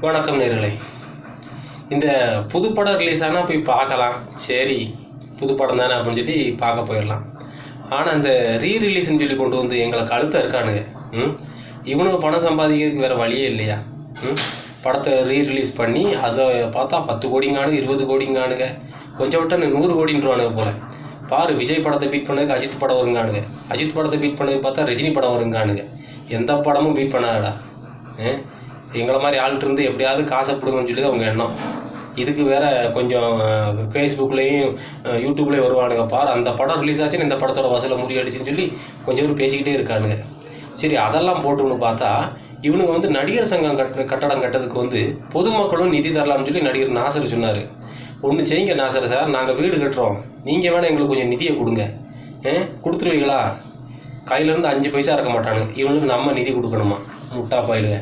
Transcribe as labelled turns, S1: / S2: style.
S1: வணக்கம் நேயர்களே. இந்த புது படம் ரிலீஸ் ஆனால் போய் பார்க்கலாம். சரி, புது படம் தானே அப்படின்னு சொல்லி பார்க்க போயிடலாம். ஆனால் இந்த ரீரிலீஸ்ன்னு சொல்லி கொண்டு வந்து எங்களை கழுத்த இருக்கானுங்க. இவனுக்கு பணம் சம்பாதிக்கிறதுக்கு வேறு வழியே இல்லையா? படத்தை ரீரிலீஸ் பண்ணி அதை பார்த்தா 10 கோடிங்கானுங்க, 20 கோடிங்கானுங்க, கொஞ்சம் விட்டு 100 கோடின்றானுங்க போல். பாரு, விஜய் படத்தை பீட் பண்ணதுக்கு அஜித் படம் வருங்கானுங்க, அஜித் படத்தை பீட் பண்ணதுக்கு பார்த்தா ரஜினி படம் வருங்கானுங்க. எந்த படமும் பீட் பண்ணாடா. எங்களை மாதிரி ஆள்கிட்ட இருந்து எப்படியாவது காசை பிடுங்கன்னு சொல்லி தான் அவங்க எண்ணம். இதுக்கு வேற கொஞ்சம் ஃபேஸ்புக்லேயும் யூடியூப்லேயும் வருவானுங்க. பாரு, அந்த படம் ரிலீஸ் ஆச்சுன்னு இந்த படத்தோட வசூலை முறியடிச்சுன்னு சொல்லி கொஞ்சம் பேர் பேசிக்கிட்டே இருக்கானுங்க. சரி, அதெல்லாம் போட்டுன்னு பார்த்தா இவனுங்க வந்து நடிகர் சங்கம் கட்டடம் கட்டதுக்கு பொதுமக்களும் நிதி தரலாம்னு சொல்லி நடிகர் நாசர் சொன்னார். ஒன்று செய்யுங்க நாசர் சார், நாங்கள் வீடு கட்டுறோம், நீங்கள் வேணால் எங்களுக்கு கொஞ்சம் நிதியை கொடுங்க. கொடுத்துருவீங்களா? கையிலேருந்து 5 பைசா இருக்க மாட்டானுங்க. இவனுக்கு நம்ம நிதி கொடுக்கணுமா? முட்டா பாயிலுங்க.